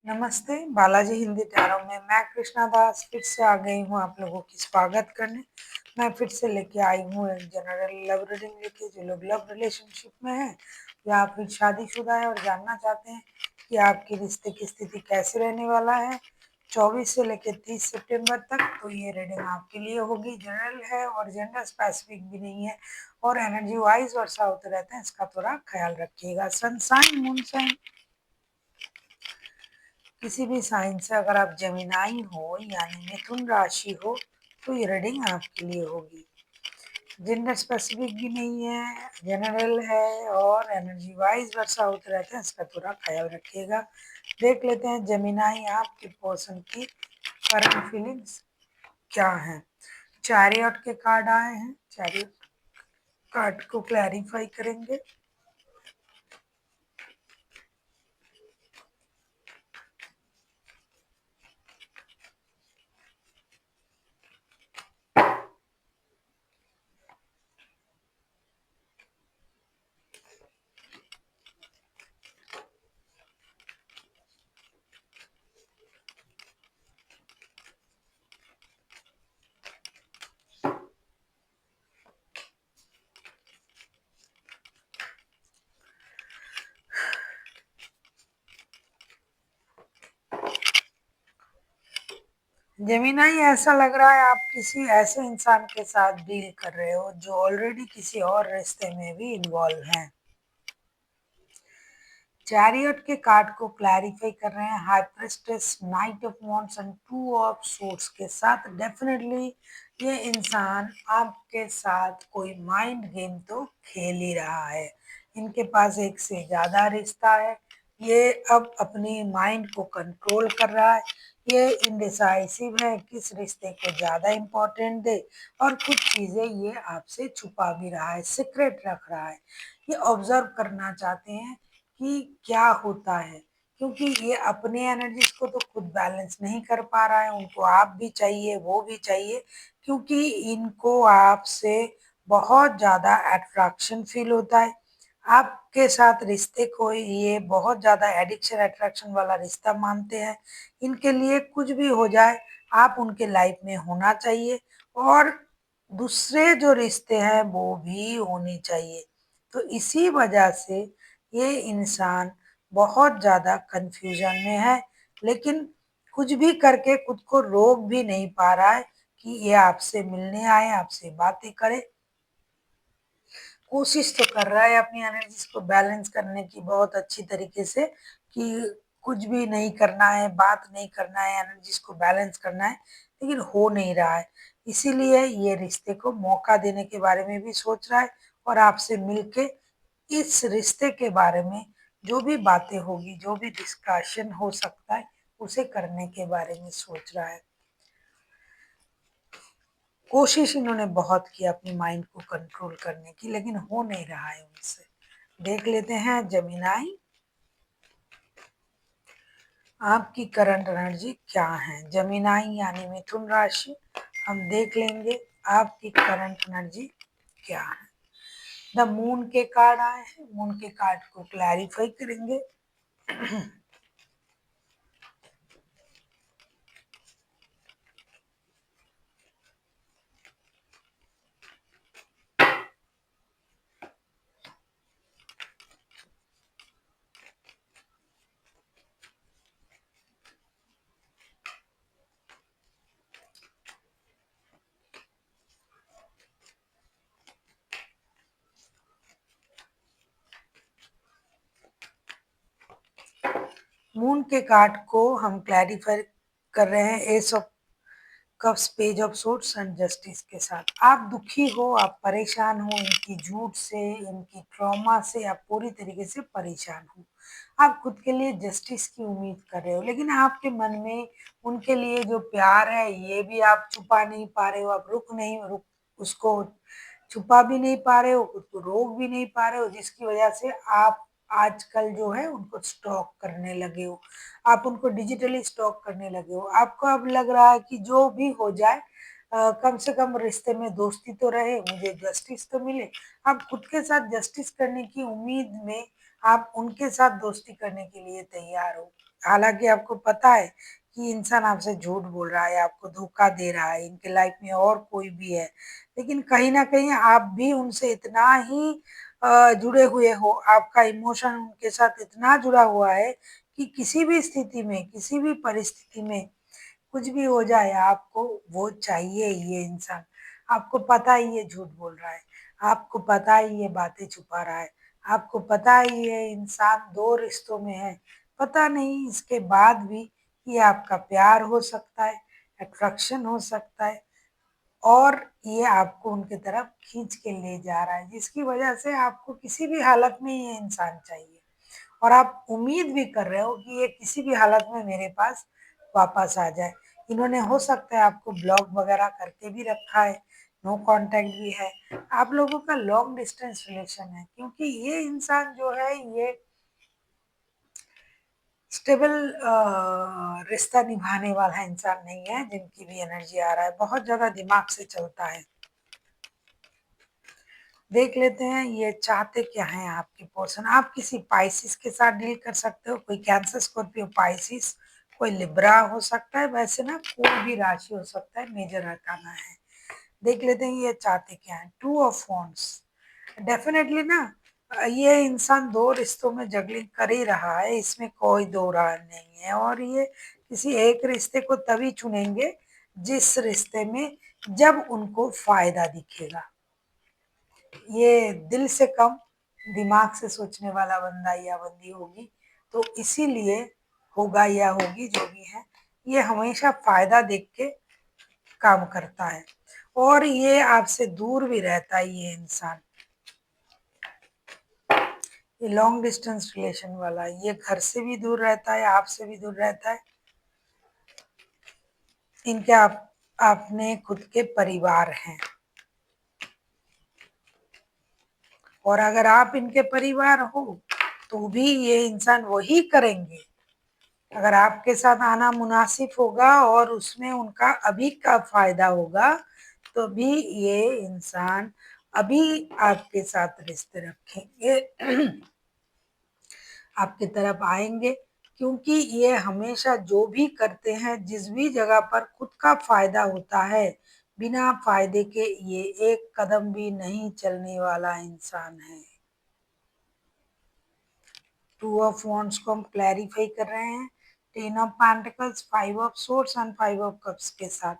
नमस्ते, बालाजी हिंदी टैरो में मैं कृष्णा दास फिर से आ गई हूँ आप लोगों की स्वागत करने। मैं फिर से लेके आई हूँ एक जनरल लव रीडिंग लेके, जो लोग लव रिलेशनशिप में हैं या फिर शादीशुदा है और जानना चाहते हैं कि आपके रिश्ते की स्थिति कैसे रहने वाला है 24 से लेकर 30 सितंबर तक। तो ये रीडिंग आपके लिए होगी। जनरल है और जेंडर स्पेसिफिक भी नहीं है और एनर्जी वाइज वर्षा होते रहते हैं, इसका थोड़ा ख्याल रखिएगा। सनसाइन, मून साइन, किसी भी साइन से अगर आप जेमिनाई हो यानी मिथुन राशि हो तो ये रीडिंग आपके लिए होगी। जेंडर स्पेसिफिक भी नहीं है, जनरल है और एनर्जी वाइज वर्षा होते रहते हैं, इसका थोड़ा ख्याल रखिएगा। देख लेते हैं जेमिनाई आपके पर्सन की करंट फीलिंग्स क्या है। चैरियट के कार्ड आए हैं, चैरियट कार्ड को क्लैरिफाई करेंगे। जेमिनाई, ऐसा लग रहा है आप किसी ऐसे इंसान के साथ डील कर रहे हो जो ऑलरेडी किसी और रिश्ते में भी इन्वॉल्व हैं। चैरियट के कार्ड को क्लैरिफाई कर रहे हैं high priestess, night of wands and two of swords के साथ। डेफिनेटली ये इंसान आपके साथ कोई माइंड गेम तो खेल ही रहा है। इनके पास एक से ज़्यादा रिश्ता है। ये अब अपनी माइंड को कंट्रोल कर रहा है। ये इनडिसाइसिव है, किस रिश्ते को ज़्यादा इम्पोर्टेंट दे, और कुछ चीज़ें ये आपसे छुपा भी रहा है, सीक्रेट रख रहा है। ये ऑब्जर्व करना चाहते हैं कि क्या होता है, क्योंकि ये अपने एनर्जीज को तो खुद बैलेंस नहीं कर पा रहा है। उनको आप भी चाहिए, वो भी चाहिए, क्योंकि इनको आपसे बहुत ज़्यादा अट्रैक्शन फील होता है। आपके साथ रिश्ते को ये बहुत ज़्यादा एडिक्शन अट्रैक्शन वाला रिश्ता मानते हैं। इनके लिए कुछ भी हो जाए, आप उनके लाइफ में होना चाहिए और दूसरे जो रिश्ते हैं वो भी होने चाहिए। तो इसी वजह से ये इंसान बहुत ज़्यादा कंफ्यूजन में है, लेकिन कुछ भी करके खुद को रोक भी नहीं पा रहा है कि ये आपसे मिलने आए, आपसे बातें करे। कोशिश तो कर रहा है अपनी एनर्जीज को बैलेंस करने की बहुत अच्छी तरीके से, कि कुछ भी नहीं करना है, बात नहीं करना है, एनर्जीज को बैलेंस करना है, लेकिन हो नहीं रहा है। इसीलिए ये रिश्ते को मौका देने के बारे में भी सोच रहा है और आपसे मिलके इस रिश्ते के बारे में जो भी बातें होगी, जो भी डिस्कशन हो सकता है, उसे करने के बारे में सोच रहा है। कोशिश इन्होंने बहुत की अपनी माइंड को कंट्रोल करने की, लेकिन हो नहीं रहा है उनसे। देख लेते हैं जेमिनाई, आपकी करंट एनर्जी क्या है। जेमिनाई यानी मिथुन राशि, हम देख लेंगे आपकी करंट एनर्जी क्या है। द मून के कार्ड आए हैं, मून के कार्ड को क्लैरिफाई करेंगे। मून के कार्ड को हम क्लैरिफाई कर रहे हैं S of cups, page of swords and justice के साथ। आप दुखी हो, आप परेशान हो, इनकी झूठ से, इनकी ट्रॉमा से आप पूरी तरीके से परेशान हो। आप खुद के लिए जस्टिस की उम्मीद कर रहे हो, लेकिन आपके मन में उनके लिए जो प्यार है ये भी आप छुपा नहीं पा रहे हो। आप रुक उसको छुपा भी नहीं पा रहे हो, खुद को रोक भी नहीं पा रहे हो, जिसकी वजह से आप आजकल जो है उनको स्टॉक करने लगे हो। आप उनको डिजिटली स्टॉक करने लगे हो। आपको अब लग रहा है कि जो भी हो जाए, कम से कम रिश्ते में दोस्ती तो रहे, मुझे जस्टिस तो मिले। आप खुद के साथ जस्टिस करने की उम्मीद में आप उनके साथ दोस्ती करने के लिए तैयार हो। हालाँकि आपको पता है कि इंसान आपसे झूठ बोल रहा है, आपको धोखा दे रहा है, इनके लाइफ में और कोई भी है। लेकिन कहीं न कहीं आप भी उनसे इतना ही जुड़े हुए हो, आपका इमोशन उनके साथ इतना जुड़ा हुआ है कि किसी भी स्थिति में, किसी भी परिस्थिति में कुछ भी हो जाए आपको वो चाहिए ही ये इंसान। आपको पता है ये झूठ बोल रहा है, आपको पता है ये बातें छुपा रहा है, आपको पता है ये इंसान 2 रिश्तों में है। पता नहीं इसके बाद भी ये आपका प्यार हो सकता है, अट्रैक्शन हो सकता है और ये आपको उनकी तरफ खींच के ले जा रहा है, जिसकी वजह से आपको किसी भी हालत में ये इंसान चाहिए। और आप उम्मीद भी कर रहे हो कि ये किसी भी हालत में मेरे पास वापस आ जाए। इन्होंने हो सकता है आपको ब्लॉक वगैरह करके भी रखा है, नो कांटेक्ट भी है। आप लोगों का लॉन्ग डिस्टेंस रिलेशन है क्योंकि ये इंसान जो है ये स्टेबल रिश्ता निभाने वाला इंसान नहीं है, जिनकी भी एनर्जी आ रहा है, बहुत ज़्यादा दिमाग से चलता है। देख लेते हैं ये चाहते क्या हैं आपके पर्सन। आप किसी पाइसिस के साथ डील कर सकते हो, कोई कैंसर, स्कॉर्पियो, पाइसिस, कोई लिब्रा हो सकता है, वैसे ना कोई भी राशि हो सकता है, मेजर अरकाना है। देख लेते हैं ये चाहते क्या हैं। टू ऑफ वॉन्ड्स, डेफिनेटली ना ये इंसान 2 रिश्तों में जगलिंग कर ही रहा है, इसमें कोई दो राय नहीं है और ये किसी एक रिश्ते को तभी चुनेंगे जिस रिश्ते में जब उनको फायदा दिखेगा। ये दिल से कम दिमाग से सोचने वाला बंदा या बंदी होगी, तो इसीलिए होगा या होगी जो भी है, ये हमेशा फायदा देख के काम करता है और ये आपसे दूर भी रहता है ये इंसान। ये लॉन्ग डिस्टेंस रिलेशन वाला है, ये घर से भी दूर रहता है, आपसे भी दूर रहता है। इनके आप अपने खुद के परिवार हैं और अगर आप इनके परिवार हो तो भी ये इंसान वही करेंगे। अगर आपके साथ आना मुनासिब होगा और उसमें उनका अभी का फायदा होगा तो भी ये इंसान अभी आपके साथ रिश्ते रखेंगे आपकी तरफ आएंगे क्योंकि ये हमेशा जो भी करते हैं जिस भी जगह पर खुद का फायदा होता है बिना फायदे के ये एक कदम भी नहीं चलने वाला इंसान है। टू ऑफ वॉन्ड्स को हम क्लैरिफाई कर रहे हैं ten of pentacles, five of swords and five of cups के साथ।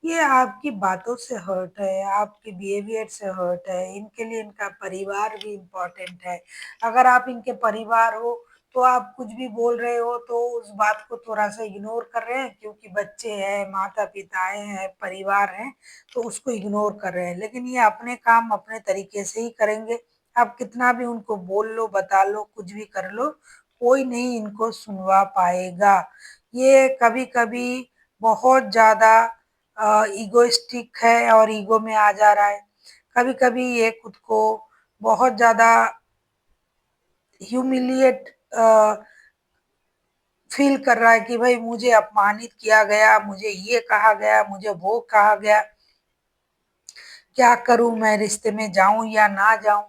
ये आपकी बातों से हर्ट है, आपके बिहेवियर से हर्ट है, इनके लिए इनका परिवार भी इम्पोर्टेंट है। अगर आप इनके परिवार हो तो आप कुछ भी बोल रहे हो तो उस बात को थोड़ा सा इग्नोर कर रहे हैं क्योंकि बच्चे हैं, माता पिताएं हैं, परिवार हैं, तो उसको इग्नोर कर रहे हैं। लेकिन ये अपने काम अपने तरीके से ही करेंगे। आप कितना भी उनको बोल लो, बता लो, कुछ भी कर लो, कोई नहीं इनको सुनवा पाएगा। ये कभी-कभी बहुत ज़्यादा इगोइस्टिक है और ईगो में आ जा रहा है। कभी-कभी ये खुद को बहुत ज़्यादा ह्यूमिलिएट फ़ील कर रहा है कि भई मुझे अपमानित किया गया, मुझे ये कहा गया, मुझे वो कहा गया। क्या करूँ मैं, रिश्ते में जाऊँ या ना जाऊँ?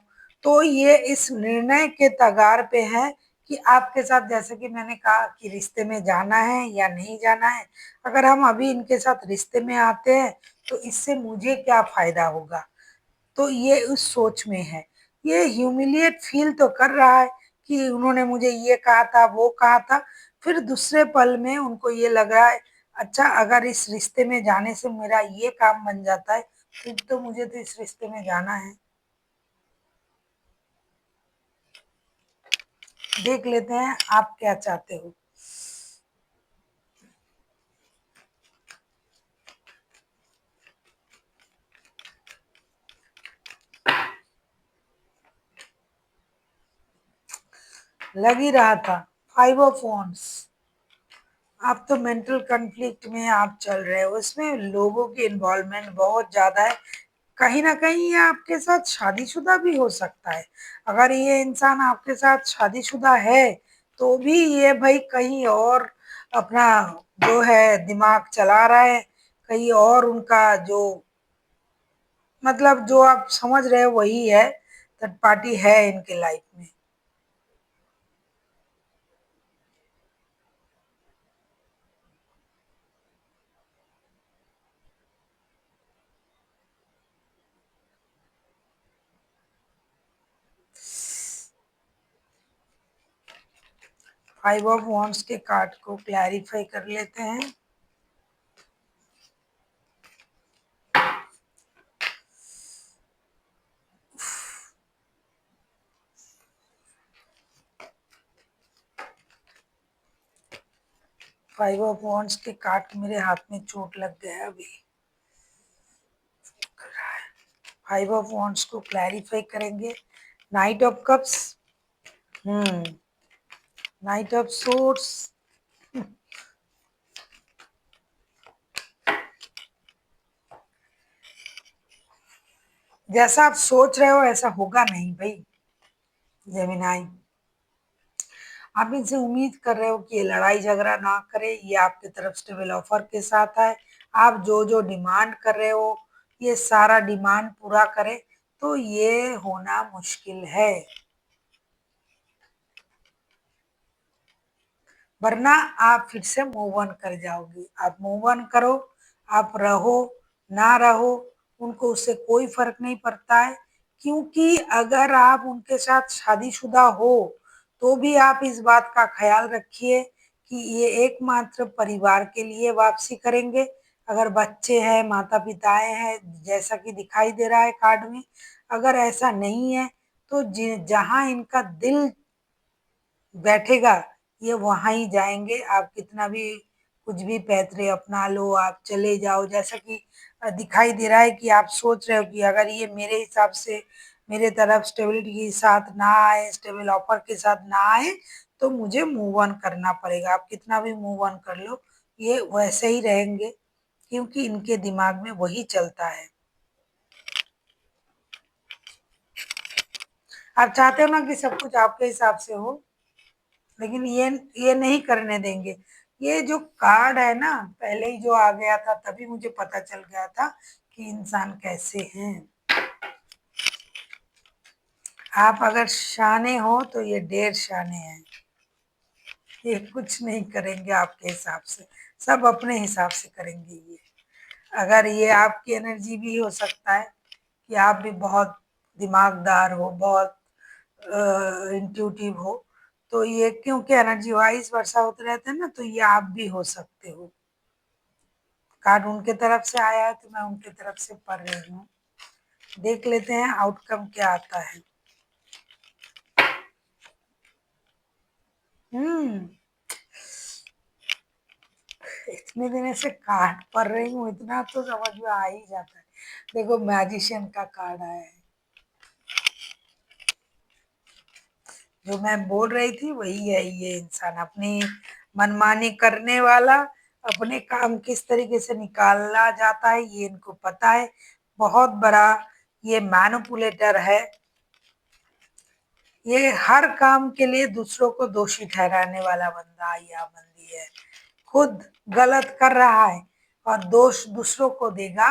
तो ये इस निर्णय के कगार पे है कि आपके साथ, जैसे कि मैंने कहा कि रिश्ते में जाना है या नहीं जाना है। अगर हम अभी इनके साथ रिश्ते में आते हैं, तो इससे मुझे क्या फ़ायदा होगा? तो ये उस सोच में है। ये ह्यूमिलिएट फ़ील तो कर रहा है कि उन्होंने मुझे ये कहा था, वो कहा था, फिर दूसरे पल में उनको ये लग रहा है, अच्छा अगर इस रिश्ते में जाने से मेरा ये काम बन जाता है, फिर तो मुझे तो इस रिश्ते में जाना है। देख लेते हैं आप क्या चाहते हो। लग ही रहा था, 5 ऑफ वॉन्ड्स। आप तो मेंटल कॉन्फ्लिक्ट में आप चल रहे हो, इसमें लोगों की इन्वॉल्वमेंट बहुत ज़्यादा है। कहीं न कहीं ये आपके साथ शादीशुदा भी हो सकता है। अगर ये इंसान आपके साथ शादीशुदा है, तो भी ये भई कहीं और अपना जो है दिमाग चला रहा है, कहीं और उनका जो मतलब जो आप समझ रहे हो वही है, थर्ड पार्टी है इनके लाइफ में। फाइव ऑफ वॉन्ड्स के कार्ड को क्लैरिफाई कर लेते हैं। फाइव ऑफ वॉन्ड्स के कार्ड मेरे हाथ में चोट लग गया अभी। फाइव ऑफ वॉन्ड्स को क्लैरिफाई करेंगे। Night of cups, night of swords, जैसा आप सोच रहे हो ऐसा होगा नहीं भाई जेमिनाई। आप इनसे उम्मीद कर रहे हो कि ये लड़ाई झगड़ा ना करे, ये आपकी तरफ स्टेबल ऑफर के साथ आए, आप जो जो डिमांड कर रहे हो ये सारा डिमांड पूरा करे, तो ये होना मुश्किल है। वरना आप फिर से मूव ऑन कर जाओगी। आप मूव ऑन करो, आप रहो ना रहो उनको उससे कोई फर्क नहीं पड़ता है, क्योंकि अगर आप उनके साथ शादीशुदा हो तो भी आप इस बात का ख्याल रखिए कि ये एकमात्र परिवार के लिए वापसी करेंगे। अगर बच्चे हैं, माता पिताएं हैं, जैसा कि दिखाई दे रहा है कार्ड में, अगर ऐसा नहीं है तो जहां इनका दिल बैठेगा ये वहां ही जाएंगे। आप कितना भी कुछ भी पैतरे अपना लो, आप चले जाओ, जैसा कि दिखाई दे रहा है कि आप सोच रहे हो कि अगर ये मेरे हिसाब से मेरे तरफ स्टेबिलिटी के साथ ना आए, स्टेबल ऑफर के साथ ना आए, तो मुझे मूव ऑन करना पड़ेगा। आप कितना भी मूव ऑन कर लो ये वैसे ही रहेंगे, क्योंकि इनके दिमाग में वही चलता है। आप चाहते हो ना कि सब कुछ आपके हिसाब से हो, लेकिन ये नहीं करने देंगे। ये जो कार्ड है ना, पहले ही जो आ गया था तभी मुझे पता चल गया था कि इंसान कैसे हैं। आप अगर शाने हो तो ये ढेर शाने हैं, ये कुछ नहीं करेंगे आपके हिसाब से, सब अपने हिसाब से करेंगे ये। अगर ये आपकी एनर्जी भी हो सकता है कि आप भी बहुत दिमागदार हो, बहुत इंट्यूटिव हो, तो ये क्योंकि एनर्जी वाइज वर्षा होते रहते हैं ना, तो ये आप भी हो सकते हो। कार्ड उनके तरफ से आया है तो मैं उनके तरफ से पढ़ रही हूँ। देख लेते हैं आउटकम क्या आता है। हम्म इतने दिन से कार्ड पढ़ रही हूँ, इतना तो समझ में आ ही जाता है। देखो मैजिशियन का कार्ड आया है, जो मैं बोल रही थी वही है। ये इंसान अपनी मनमानी करने वाला, अपने काम किस तरीके से निकाला जाता है ये इनको पता है। बहुत बड़ा ये मैनिपुलेटर है, ये हर काम के लिए दूसरों को दोषी ठहराने वाला बंदा या बंदी है। खुद गलत कर रहा है और दोष दूसरों को देगा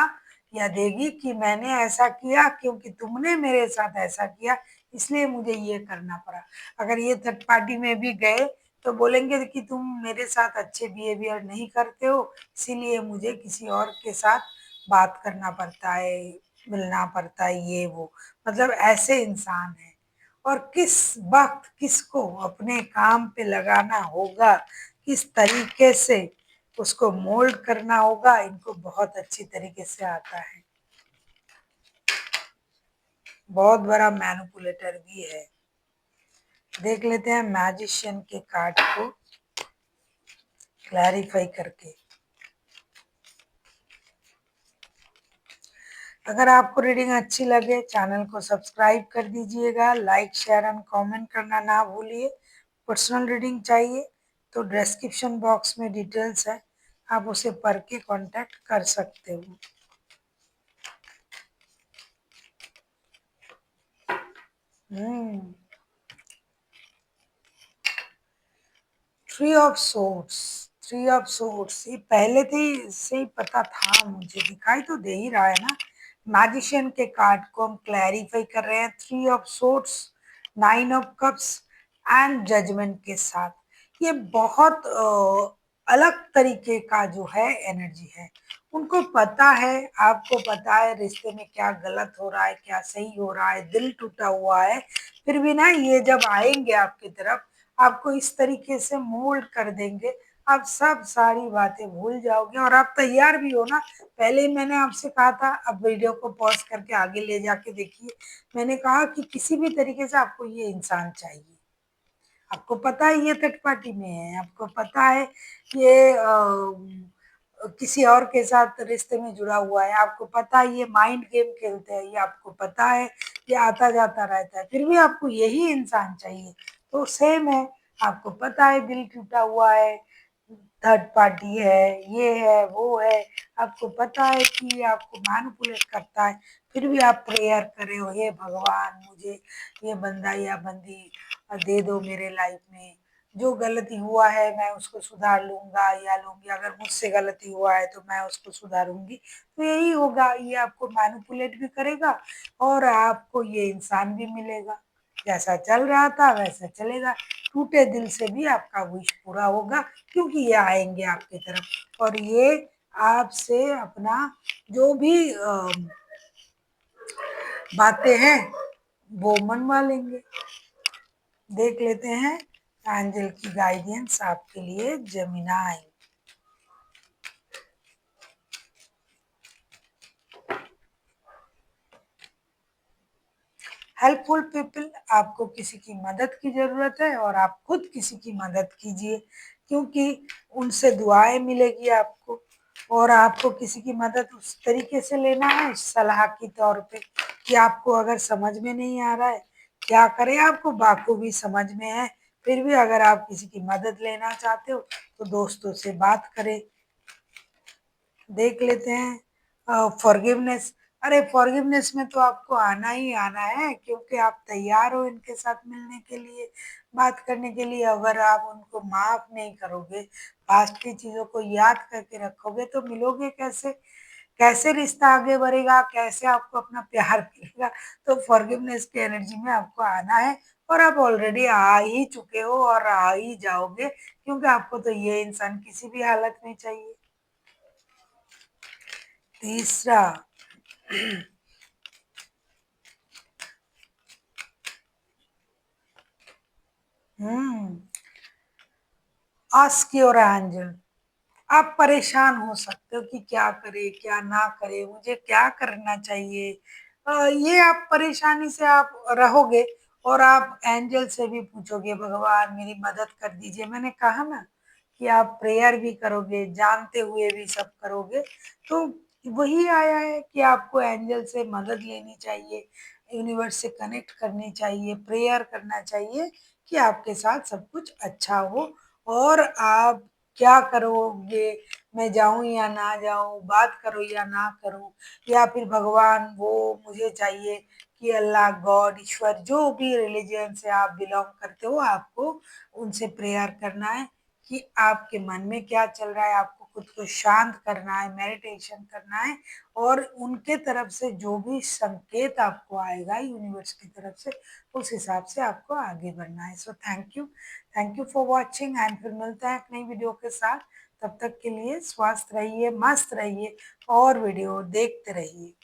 या देगी कि मैंने ऐसा किया क्योंकि तुमने मेरे साथ ऐसा किया, इसलिए मुझे ये करना पड़ा। अगर ये थर्ड पार्टी में भी गए तो बोलेंगे कि तुम मेरे साथ अच्छे बिहेवियर नहीं करते हो, इसीलिए मुझे किसी और के साथ बात करना पड़ता है, मिलना पड़ता है, ये वो। मतलब ऐसे इंसान है। और किस वक्त किसको अपने काम पे लगाना होगा, किस तरीके से उसको मोल्ड करना होगा, इनको बहुत अच्छी तरीके से आता है। बहुत बड़ा मैनिपुलेटर भी है। देख लेते हैं मैजिशियन के कार्ड को क्लैरिफाई करके। अगर आपको रीडिंग अच्छी लगे चैनल को सब्सक्राइब कर दीजिएगा, लाइक शेयर एंड कमेंट करना ना भूलिए। पर्सनल रीडिंग चाहिए तो डिस्क्रिप्शन बॉक्स में डिटेल्स है, आप उसे पढ़ के कांटेक्ट कर सकते हो। Three of swords, three of swords ये पहले से ही पता था मुझे, दिखाई तो दे ही रहा है ना। मैजिशियन के कार्ड को हम क्लैरिफाई कर रहे हैं three of swords, nine of cups and judgement के साथ। ये बहुत अलग तरीके का जो है एनर्जी है। उनको पता है, आपको पता है रिश्ते में क्या गलत हो रहा है, क्या सही हो रहा है, दिल टूटा हुआ है, फिर भी ना ये जब आएंगे आपकी तरफ, आपको इस तरीके से मोल्ड कर देंगे, आप सब सारी बातें भूल जाओगे और आप तैयार भी हो ना। पहले ही मैंने आपसे कहा था, अब वीडियो को पॉज़ करके आगे ले जाके देखिए। मैंने कहा कि किसी भी तरीके से आपको ये इंसान चाहिए। आपको पता है ये थर्ड पार्टी में है, आपको पता है ये किसी और के साथ रिश्ते में जुड़ा हुआ है, आपको पता है ये माइंड गेम खेलते हैं, ये आपको पता है ये आता-जाता रहता है, फिर भी आपको यही इंसान चाहिए। तो सेम है, आपको पता है दिल टूटा हुआ है, थर्ड पार्टी है, ये है, वो है, आपको पता है कि ये आपको मैनिपुलेट करता है, फिर भी आप प्रेयर कर रहे हो, हे भगवान मुझे ये बंदा या बंदी दे दो मेरे लाइफ में। जो गलती हुआ है मैं उसको सुधार लूँगा या लूँगी, अगर मुझसे गलती हुआ है तो मैं उसको सुधारूँगी। तो यही होगा, ये आपको मैनिपुलेट भी करेगा और आपको ये इंसान भी मिलेगा। जैसा चल रहा था वैसा चलेगा, टूटे दिल से भी आपका विश पूरा होगा क्योंकि ये आएँगे आपकी तरफ और ये आपसे अपना जो भी बातें हैं वो मनवा लेंगे। देख लेते हैं एंजल की गाइडेंस आपके लिए जेमिनाई। हेल्पफुल पीपल, आपको किसी की मदद की ज़रूरत है और आप खुद किसी की मदद कीजिए क्योंकि उनसे दुआएँ मिलेगी आपको और आपको किसी की मदद उस तरीके से लेना है सलाह के तौर पे कि आपको अगर समझ में नहीं आ रहा है, क्या करें आपको बाखूबी समझ में है, फिर भी अगर आप किसी की मदद लेना चाहते हो तो दोस्तों से बात करें। देख लेते हैं फॉरगिवनेस। अरे फॉरगिवनेस में तो आपको आना ही आना है क्योंकि आप तैयार हो इनके साथ मिलने के लिए, बात करने के लिए। अगर आप उनको माफ़ नहीं करोगे, पास्ट की चीज़ों को याद करके रखोगे तो मिलोगे कैसे? कैसे रिश्ता आगे बढ़ेगा? कैसे आपको अपना प्यार मिलेगा? तो फॉरगिवनेस की एनर्जी में आपको आना है और आप ऑलरेडी आ ही चुके हो और आ ही जाओगे क्योंकि आपको तो ये इंसान किसी भी हालत में चाहिए। तीसरा, हुँ, आस्क योर एंजल। आप परेशान हो सकते हो कि क्या करें, क्या ना करें, मुझे क्या करना चाहिए? ये आप परेशानी से आप रहोगे और आप एंजल से भी पूछोगे, भगवान मेरी मदद कर दीजिए। मैंने कहा ना कि आप प्रेयर भी करोगे, जानते हुए भी सब करोगे, तो वही आया है कि आपको एंजल से मदद लेनी चाहिए, यूनिवर्स से कनेक्ट करनी चाहिए, प्रेयर करना चाहिए कि आपके साथ सब कुछ अच्छा हो और आप क्या करोगे, मैं जाऊँ या ना जाऊँ, बात करूँ या ना करूँ, या फिर भगवान वो मुझे चाहिए कि अल्लाह, गॉड, ईश्वर जो भी रिलीजन से आप बिलॉन्ग करते हो, आपको उनसे प्रेयर करना है कि आपके मन में क्या चल रहा है, आपको खुद को शांत करना है, मेडिटेशन करना है और उनके तरफ से जो भी संकेत आपको आएगा यूनिवर्स की तरफ से, उस हिसाब से आपको आगे बढ़ना है। So thank you for watching and फिर मिलते हैं एक नई वीडियो के साथ। तब तक के लिए स्वस्थ रहिए, मस्त रहिए और वीडियो देखते रहिए।